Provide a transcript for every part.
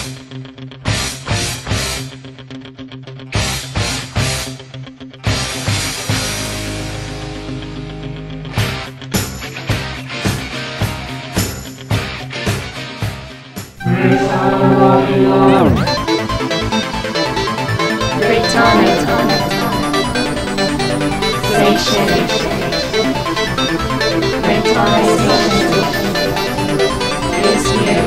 Reitanna, Seishin, Reitanna is here.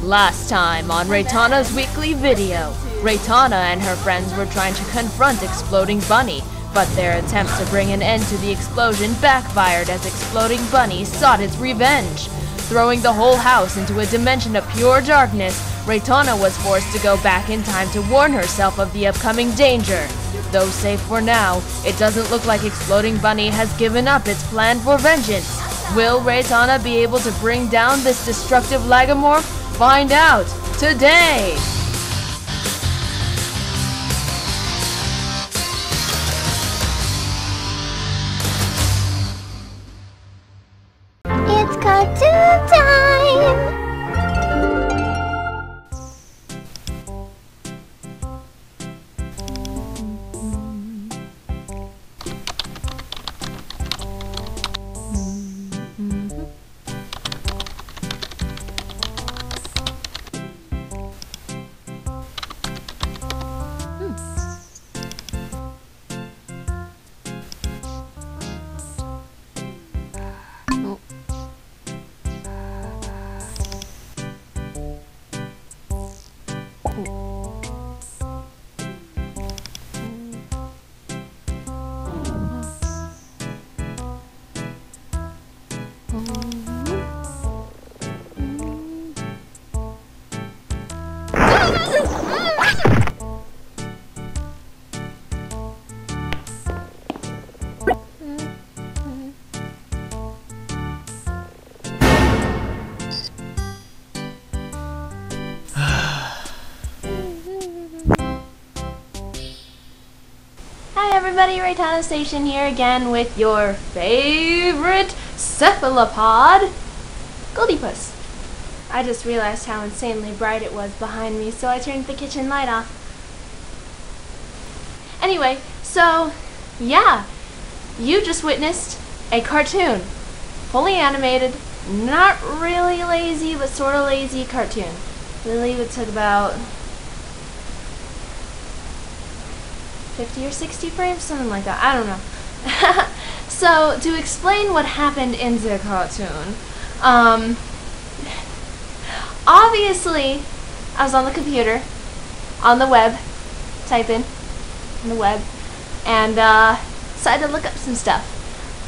Last time on Reitanna's weekly video, Reitanna and her friends were trying to confront Exploding Bunny, but their attempt to bring an end to the explosion backfired as Exploding Bunny sought its revenge. Throwing the whole house into a dimension of pure darkness, Reitanna was forced to go back in time to warn herself of the upcoming danger. Though safe for now, it doesn't look like Exploding Bunny has given up its plan for vengeance. Will Reitanna be able to bring down this destructive Lagomorph? Find out today! It's cartoon time! Hi everybody, Reitanna Seishin here again with your favorite cephalopod, Goldiepuss. I just realized how insanely bright it was behind me, so I turned the kitchen light off. Anyway, so yeah, you just witnessed a cartoon, fully animated, not really lazy, but sort of lazy cartoon. I believe it took about 50 or 60 frames, something like that, I don't know. So, to explain what happened in the cartoon, obviously, I was on the computer, on the web, typing on the web, and decided to look up some stuff.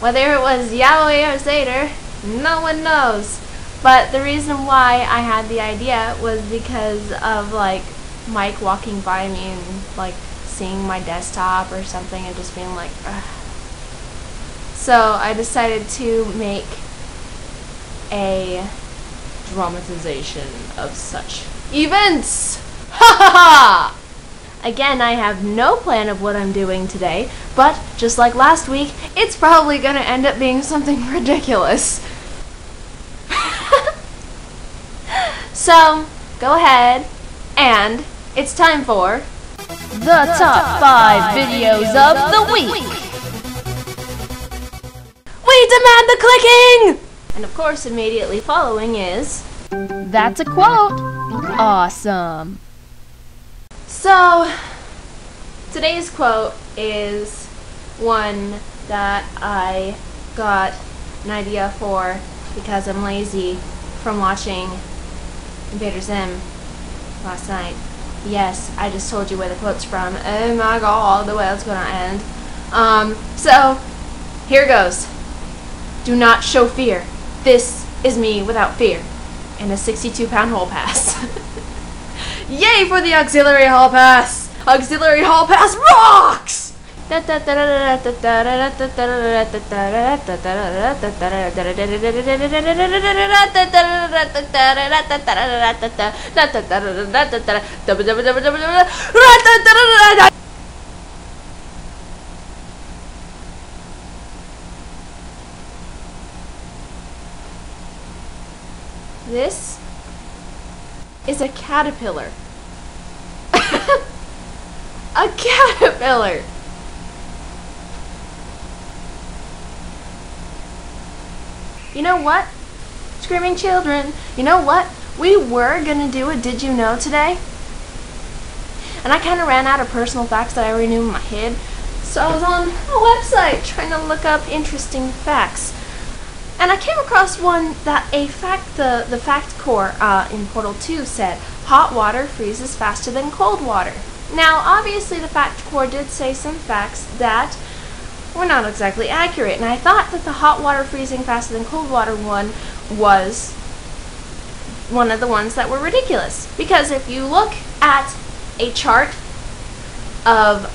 Whether it was yaoi or Seder, no one knows. But the reason why I had the idea was because of, like, Mike walking by me and, like, seeing my desktop or something and just being like, ugh. So I decided to make a dramatization of such events. Ha ha ha! Again, I have no plan of what I'm doing today, but just like last week, it's probably gonna end up being something ridiculous. So, go ahead, and it's time for The top 5 videos of the week! We demand the clicking! And of course, immediately following is... That's a quote! Awesome! So, today's quote is one that I got an idea for because I'm lazy from watching Invader Zim last night. Yes, I just told you where the quote's from. Oh my god, the world's gonna end. So, here goes. Do not show fear. This is me without fear. And a 62-pound hall pass. Yay for the auxiliary hall pass! Auxiliary hall pass rocks! This is a caterpillar. A caterpillar! You know what? Screaming children, you know what? We were gonna do a Did You Know today? And I kind of ran out of personal facts that I already knew in my head. So I was on a website trying to look up interesting facts. And I came across one that the fact core in Portal 2 said, hot water freezes faster than cold water. Now, obviously the fact core did say some facts that were not exactly accurate. And I thought that the hot water freezing faster than cold water one was one of the ones that were ridiculous. Because if you look at a chart of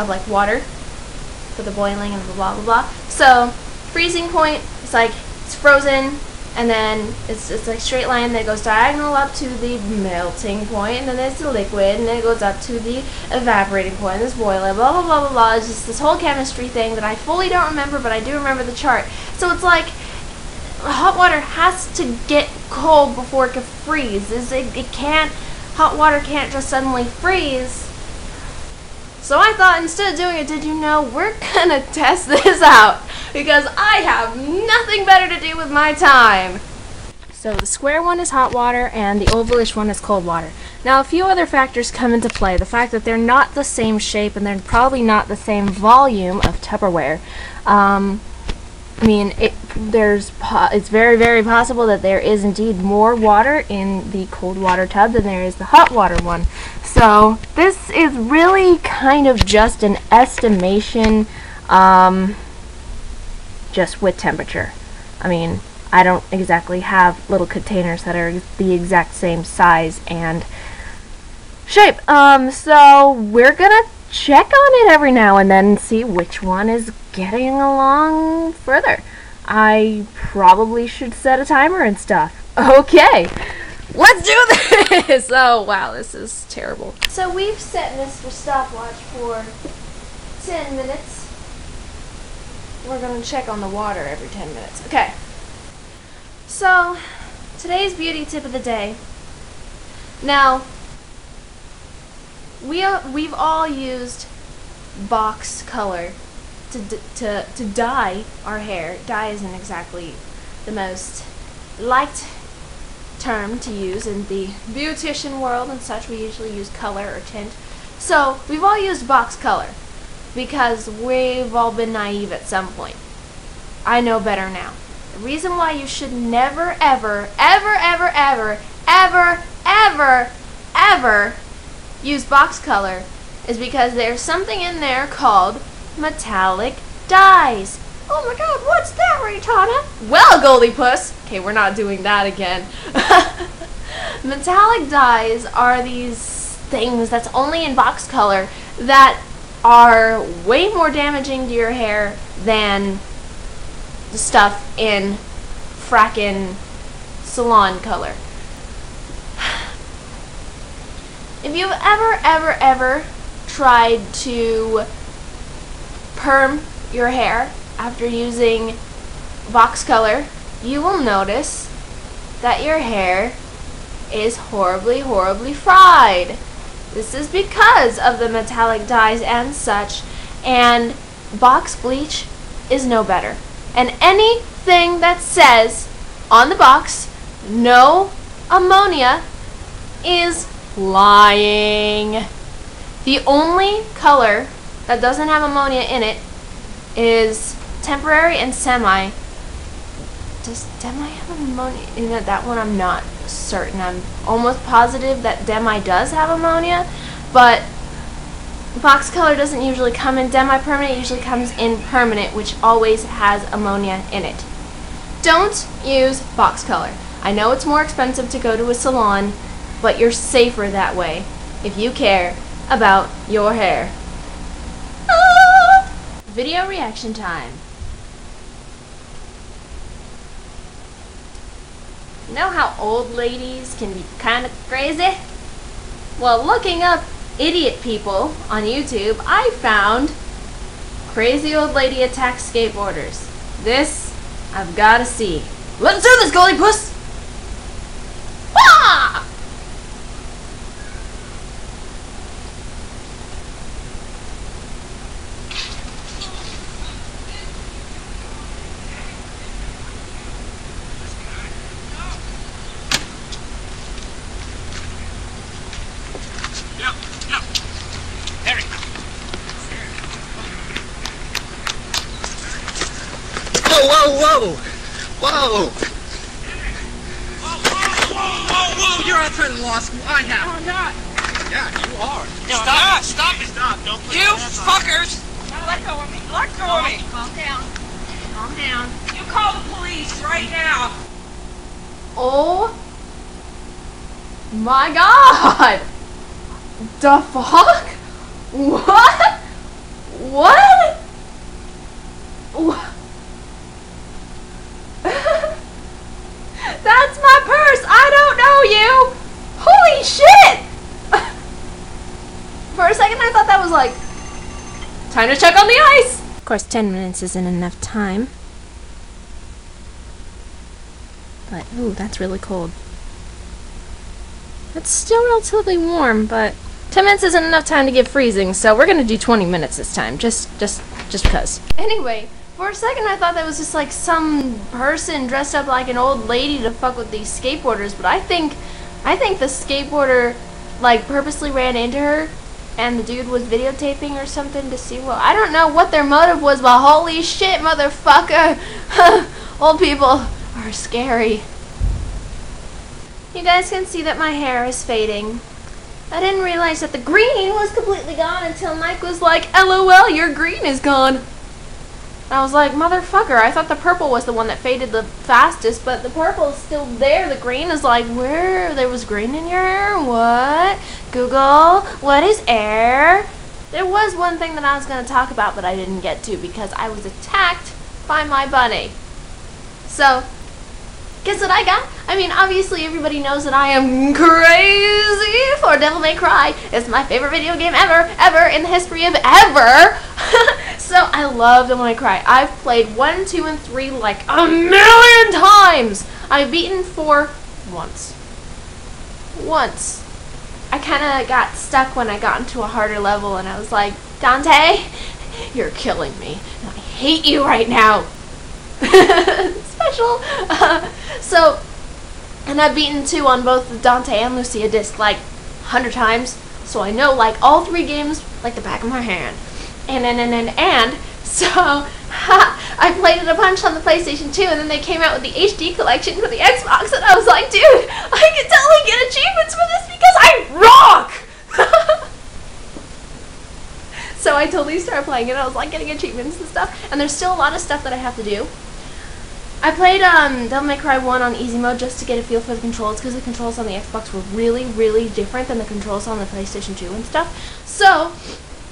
like water for the boiling and blah blah blah. So freezing point, it's like it's frozen, and then it's like straight line that goes diagonal up to the melting point, and then there's the liquid, and then it goes up to the evaporating point, this boiler, blah blah blah blah blah. It's just this whole chemistry thing that I fully don't remember, but I do remember the chart. So it's like hot water has to get cold before it can freeze. It can't. Hot water can't just suddenly freeze. So I thought instead of doing a Did You Know, we're gonna test this out because I have nothing better to do with my time. So the square one is hot water and the ovalish one is cold water. Now a few other factors come into play. The fact that they're not the same shape and they're probably not the same volume of Tupperware. I mean, it's very, very possible that there is indeed more water in the cold water tub than there is the hot water one. So this is really kind of just an estimation, just with temperature. I mean, I don't exactly have little containers that are the exact same size and shape. So we're gonna check on it every now and then and see which one is getting along further. I probably should set a timer and stuff. Okay, let's do this! Oh wow, this is terrible. So we've set this for stopwatch for 10 minutes. We're gonna check on the water every 10 minutes. Okay. So, today's beauty tip of the day. Now, we've all used box color to dye our hair. Dye isn't exactly the most liked term to use in the beautician world and such. We usually use color or tint. So we've all used box color because we've all been naive at some point. I know better now. The reason why you should never ever ever ever ever ever ever ever use box color is because there's something in there called metallic dyes. Oh my god, what's that, Reitanna? Well, Goldie Puss! Okay, we're not doing that again. Metallic dyes are these things that's only in box color that are way more damaging to your hair than the stuff in frackin' salon color. If you've ever tried to perm your hair after using box color, you will notice that your hair is horribly fried. This is because of the metallic dyes and such, and box bleach is no better. And anything that says on the box no ammonia is lying. The only color that doesn't have ammonia in it is temporary and semi. Does demi have ammonia in it? That one I'm not certain. I'm almost positive that demi does have ammonia, but box color doesn't usually come in demi-permanent. It usually comes in permanent, which always has ammonia in it. Don't use box color. I know it's more expensive to go to a salon, but you're safer that way if you care about your hair. Video reaction time. You know how old ladies can be kind of crazy? Well, looking up idiot people on YouTube, I found crazy old lady attacks skateboarders. This I've got to see. Let's do this, Goalie Puss! Ah! Whoa! Whoa! Whoa! You're outside the law school. I have. No, I'm not. Yeah, you are. No, Stop it! Stop! Don't put you fuckers! Now let go of me. Let go of me. Calm down. Calm down. You call the police right now. Oh my god! The fuck? What? What? That's my purse! I don't know you! Holy shit! For a second I thought that was like, time to check on the ice! Of course 10 minutes isn't enough time. But, ooh, that's really cold. It's still relatively warm, but 10 minutes isn't enough time to get freezing, so we're gonna do 20 minutes this time, just because. Anyway, for a second I thought that was just like some person dressed up like an old lady to fuck with these skateboarders, but I think the skateboarder like purposely ran into her and the dude was videotaping or something to see what, I don't know what their motive was, but holy shit, motherfucker. Old people are scary. You guys can see that my hair is fading. I didn't realize that the green was completely gone until Mike was like, LOL, your green is gone. I was like, motherfucker, I thought the purple was the one that faded the fastest, but the purple is still there. The green is like, where? There was green in your hair? What? Google, what is air? There was one thing that I was going to talk about, but I didn't get to because I was attacked by my bunny. So, guess what I got? I mean, obviously everybody knows that I am crazy for Devil May Cry. It's my favorite video game ever in the history of ever. So I love Devil May Cry. I've played 1, 2, and 3 like a million times. I've beaten 4 once. I kind of got stuck when I got into a harder level and I was like, Dante, you're killing me. And I hate you right now. Special. And I've beaten 2 on both the Dante and Lucia disc like 100 times. So I know like all 3 games like the back of my hand. And so I played it a bunch on the PlayStation 2, and then they came out with the HD collection for the Xbox, and I was like, dude, I can totally get achievements for this because I rock! So I totally started playing it. I was like getting achievements and stuff, and there's still a lot of stuff that I have to do. I played Devil May Cry 1 on easy mode just to get a feel for the controls, because the controls on the Xbox were really different than the controls on the PlayStation 2 and stuff. So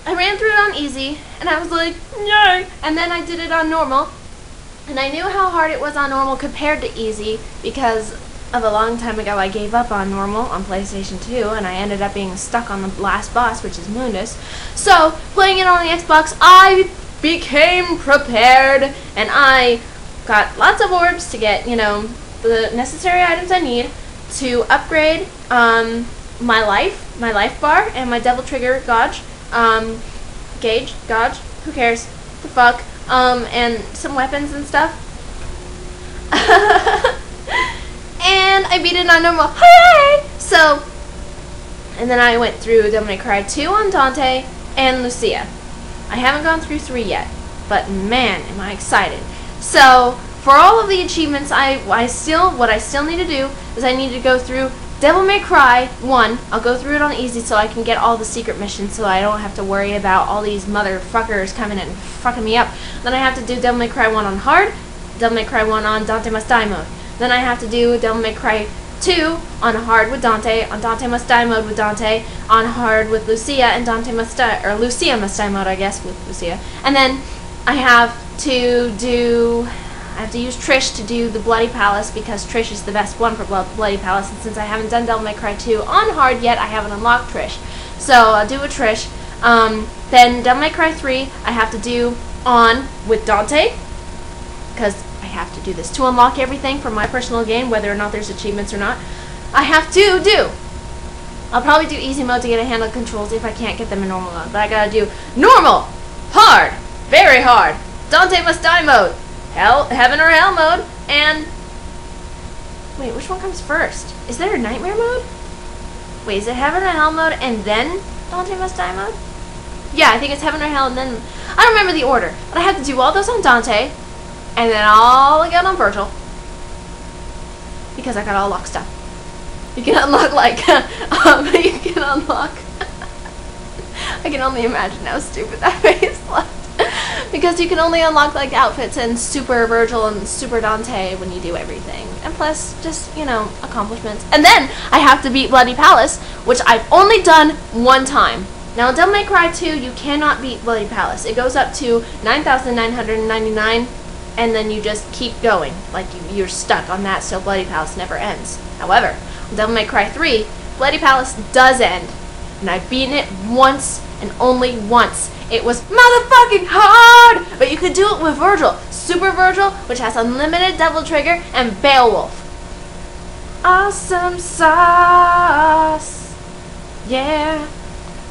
I ran through it on easy, and I was like, yay! And then I did it on normal, and I knew how hard it was on normal compared to easy, because of a long time ago I gave up on normal on PlayStation 2, and I ended up being stuck on the last boss, which is Mundus. So, playing it on the Xbox, I became prepared, and I got lots of orbs to get, you know, the necessary items I need to upgrade my life bar, and my Devil Trigger Gauge. Gauge, who cares, the fuck, and some weapons and stuff. And I beat it on normal, hooray! So, and then I went through Devil May Cry 2 on Dante and Lucia. I haven't gone through 3 yet, but man, am I excited. So, for all of the achievements, what I still need to do is I need to go through Devil May Cry 1, I'll go through it on easy so I can get all the secret missions so I don't have to worry about all these motherfuckers coming and fucking me up. Then I have to do Devil May Cry 1 on hard, Devil May Cry 1 on Dante Must Die mode. Then I have to do Devil May Cry 2 on hard with Dante, on Dante Must Die mode with Dante, on hard with Lucia, and Dante Must Die, or Lucia Must Die mode, I guess, with Lucia. And then I have to use Trish to do the Bloody Palace because Trish is the best one for Bloody Palace, and since I haven't done Devil May Cry 2 on hard yet, I haven't unlocked Trish. So I'll do a Trish. Then Devil May Cry 3 I have to do on with Dante because I have to do this. To unlock everything for my personal gain, whether or not there's achievements or not, I have to do. I'll probably do easy mode to get a handle controls if I can't get them in normal mode. But I gotta do normal, hard, very hard, Dante Must Die mode, heaven or hell mode, and... Wait, which one comes first? Is there a nightmare mode? Wait, is it heaven or hell mode and then Dante Must Die mode? Yeah, I think it's heaven or hell and then... I don't remember the order. But I have to do all those on Dante and then all again on Virgil. Because I gotta unlock stuff. You can unlock like... you can unlock... I can only imagine how stupid that face looked. Because you can only unlock like outfits and super Virgil and super Dante when you do everything. And plus, just, you know, accomplishments. And then I have to beat Bloody Palace, which I've only done one time. Now in Devil May Cry 2, you cannot beat Bloody Palace. It goes up to 9,999, and then you just keep going. Like you're stuck on that, so Bloody Palace never ends. However, in Devil May Cry 3, Bloody Palace does end. And I've beaten it once and only once. It was motherfucking hard! But you could do it with Virgil. Super Virgil, which has unlimited Devil Trigger, and Beowulf. Awesome sauce. Yeah.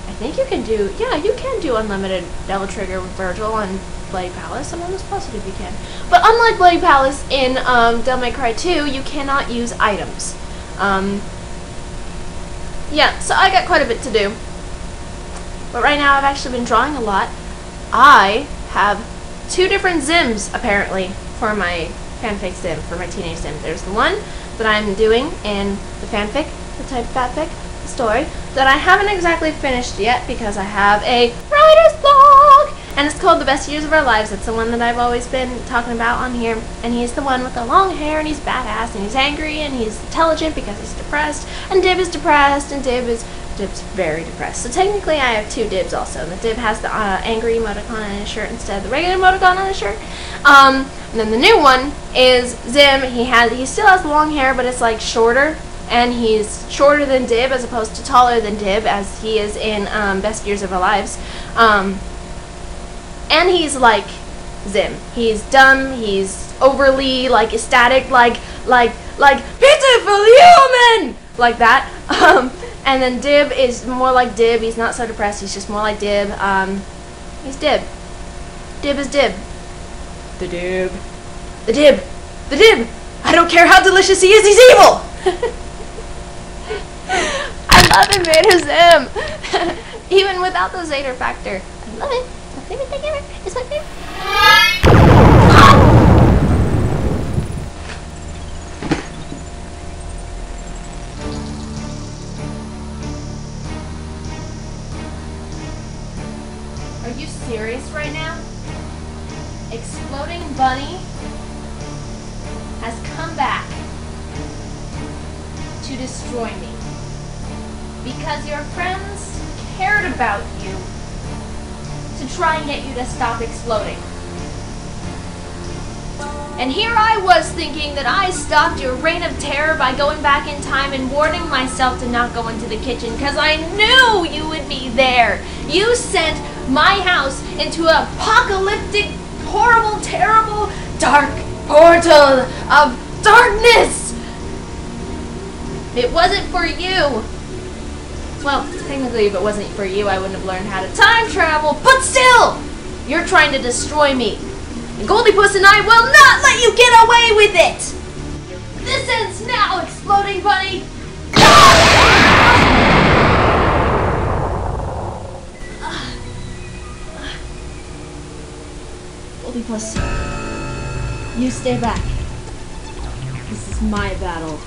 I think you can do, yeah, you can do unlimited Devil Trigger with Virgil on Bloody Palace. I'm almost positive you can. But unlike Bloody Palace in Devil May Cry 2, you cannot use items. Yeah, so I got quite a bit to do. But right now I've actually been drawing a lot. I have 2 different Zims, apparently, for my fanfic Zim, for my teenage Zim. There's the one that I'm doing in the fanfic, the type fanfic, the story, that I haven't exactly finished yet because I have a writer's block! And it's called The Best Years of Our Lives. It's the one that I've always been talking about on here. And he's the one with the long hair, and he's badass, and he's angry, and he's intelligent because he's depressed. And Dib is depressed, and Dib's very depressed. So technically I have 2 Dibs also. And the Dib has the angry emoticon on his shirt instead of the regular emoticon on his shirt. And then the new one is Zim. He still has the long hair, but it's like shorter. And he's shorter than Dib as opposed to taller than Dib, as he is in Best Years of Our Lives. And he's like Zim. He's dumb, he's overly like ecstatic, like pitiful human! Like that. And then Dib is more like Dib. He's not so depressed, he's just more like Dib. He's Dib. Dib is Dib. The Dib. The Dib. The Dib! I don't care how delicious he is, he's evil! I love Invader Zim! Even without the Zader factor. I love it. My favorite thing ever. It's my favorite. Are you serious right now? Exploding Bunny has come back to destroy me. Because your friends cared about you to try and get you to stop exploding. And here I was thinking that I stopped your reign of terror by going back in time and warning myself to not go into the kitchen because I knew you would be there. You sent my house into an apocalyptic, horrible, terrible, dark portal of darkness. It wasn't for you. Well, technically, if it wasn't for you, I wouldn't have learned how to time travel, but still! You're trying to destroy me. And Goldie Puss and I will not let you get away with it! This ends now, Exploding Bunny! Goldie Puss, you stay back. This is my battle.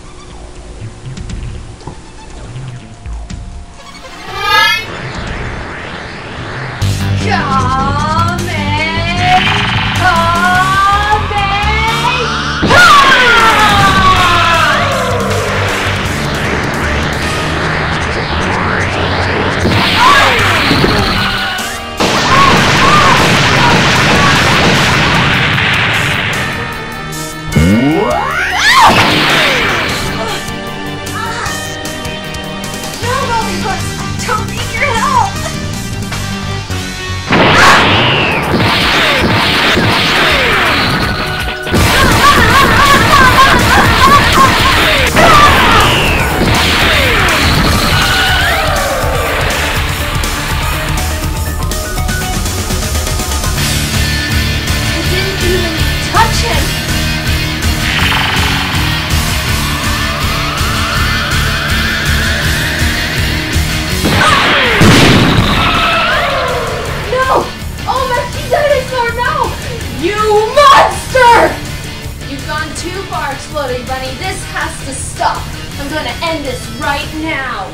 this has to stop. I'm gonna end this right now.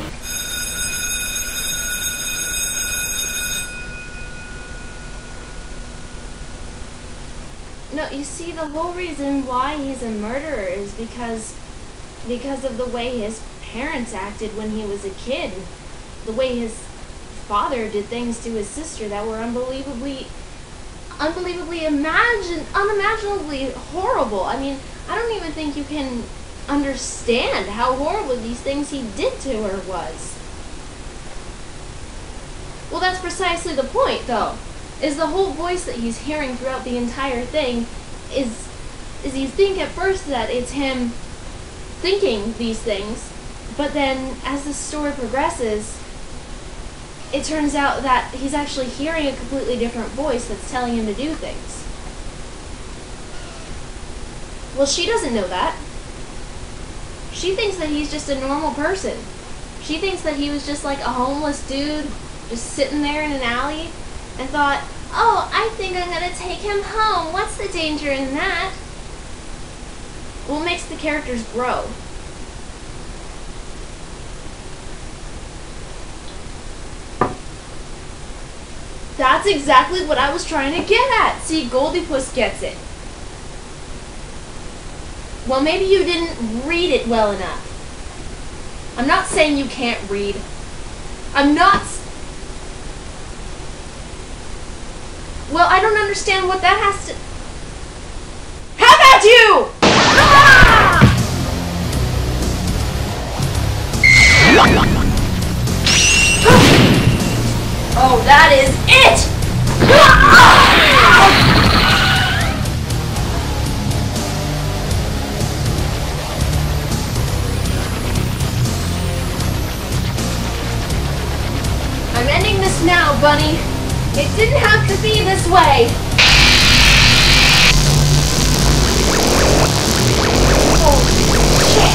No, you see, the whole reason why he's a murderer is because of the way his parents acted when he was a kid. The way his father did things to his sister that were unimaginably horrible. I mean, I don't even think you can understand how horrible these things he did to her was. Well, that's precisely the point, though. Is the whole voice that he's hearing throughout the entire thing is you think at first that it's him thinking these things, but then as the story progresses, it turns out that he's actually hearing a completely different voice that's telling him to do things. Well, she doesn't know that. She thinks that he's just a normal person. She thinks that he was just like a homeless dude just sitting there in an alley and thought, oh, I think I'm gonna take him home. What's the danger in that? What makes the characters grow? That's exactly what I was trying to get at. See, Goldie Puss gets it. Well, maybe you didn't read it well enough. I'm not saying you can't read. I'm not... Well, I don't understand what that has to... How about you? Ah! Oh, that is it! I'm ending this now, Bunny. It didn't have to be this way. Oh, shit.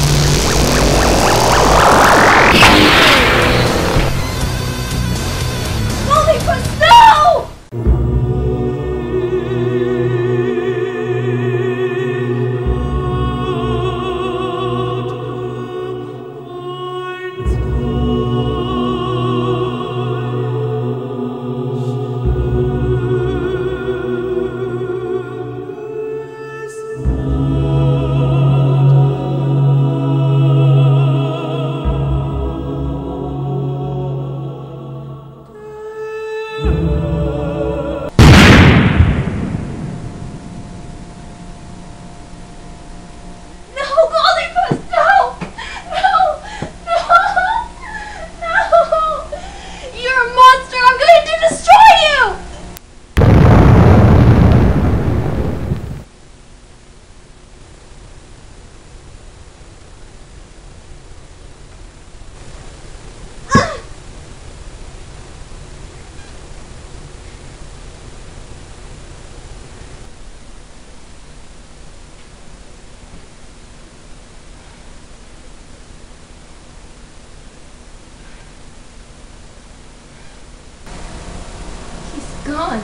Gone.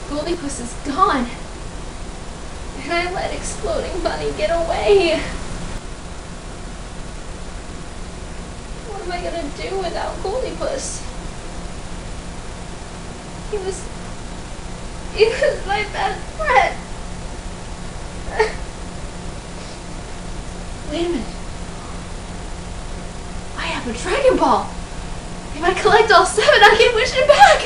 Goldie Puss is gone. And I let Exploding Bunny get away. What am I gonna do without Goldie Puss? He was my best friend. Wait a minute. I have a Dragon Ball. If I collect all 7, I can wish it back!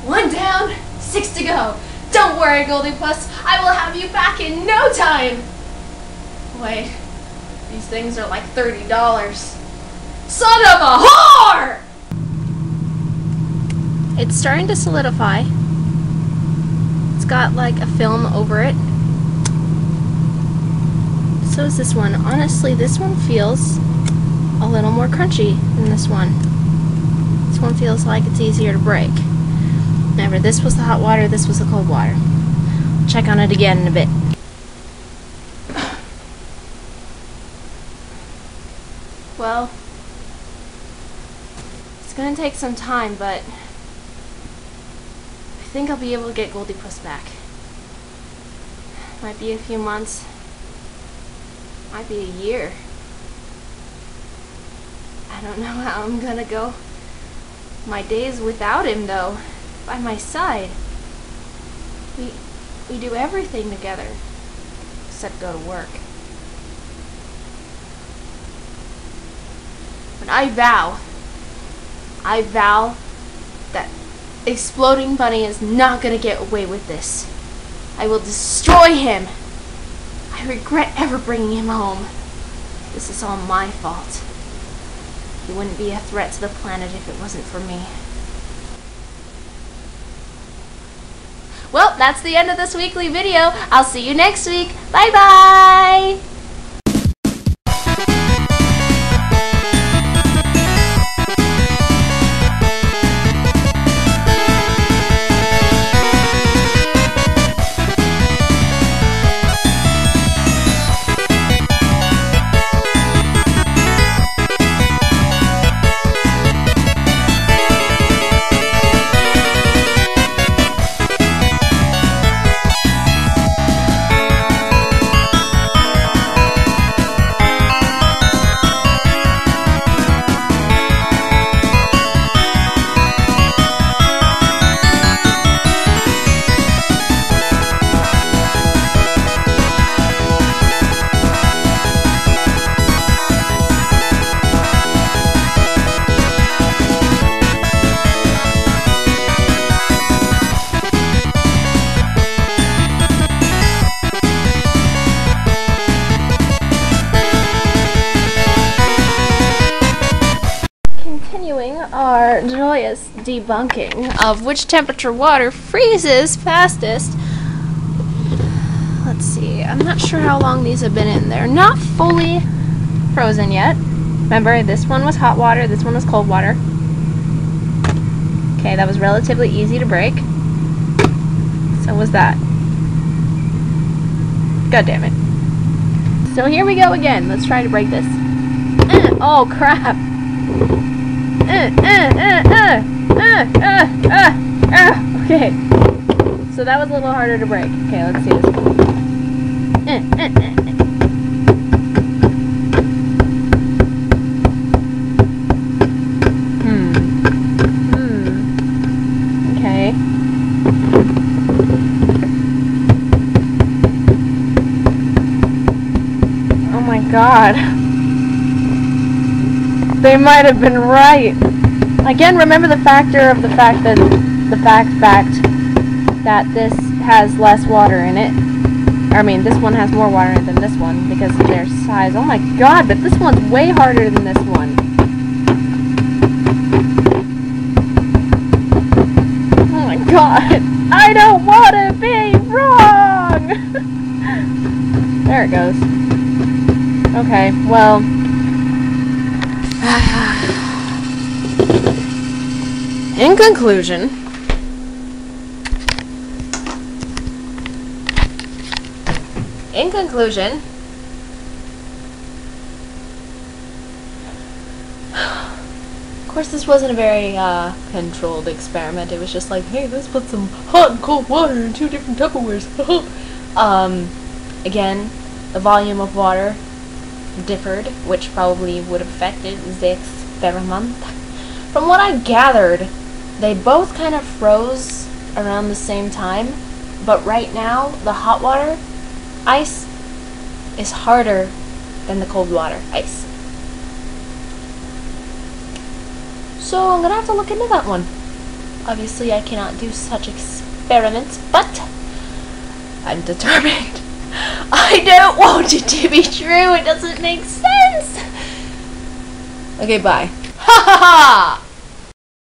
One down, 6 to go. Don't worry, Goldie Puss. I will have you back in no time. Wait, these things are like $30. Son of a whore! It's starting to solidify. It's got like a film over it. So is this one. Honestly, this one feels a little more crunchy than this one. This one feels like it's easier to break. Remember, this was the hot water, this was the cold water. I'll check on it again in a bit. Well, it's gonna take some time, but think I'll be able to get Goldie Puss back. Might be a few months. Might be a year. I don't know how I'm gonna go my days without him, though. By my side. We do everything together. Except go to work. But I vow that Exploding Bunny is not gonna get away with this. I will destroy him. I regret ever bringing him home. This is all my fault. He wouldn't be a threat to the planet if it wasn't for me. Well, that's the end of this weekly video. I'll see you next week. Bye bye! Our joyous debunking of which temperature water freezes fastest. Let's see, I'm not sure how long these have been in. They're not fully frozen yet. Remember, this one was hot water, this one was cold water. Okay, that was relatively easy to break. So was that. God damn it. So here we go again. Let's try to break this. Oh crap. Okay. So that was a little harder to break. Okay, let's see this one. Okay. Oh my god. They might have been right. Again, remember the fact that this has less water in it. I mean, this one has more water in it than this one because of their size. Oh my god, but this one's way harder than this one. Oh my god. I don't want to be wrong! There it goes. Okay, well... In conclusion, of course this wasn't a very controlled experiment. It was just like, hey, let's put some hot and cold water in 2 different Tupperwares. Again, the volume of water differed, which probably would have affected the experiment. From what I gathered, they both kind of froze around the same time, but right now, the hot water ice is harder than the cold water ice. So I'm gonna have to look into that one. Obviously, I cannot do such experiments, but I'm determined. I don't want it to be true. It doesn't make sense. Okay, bye. Ha ha ha!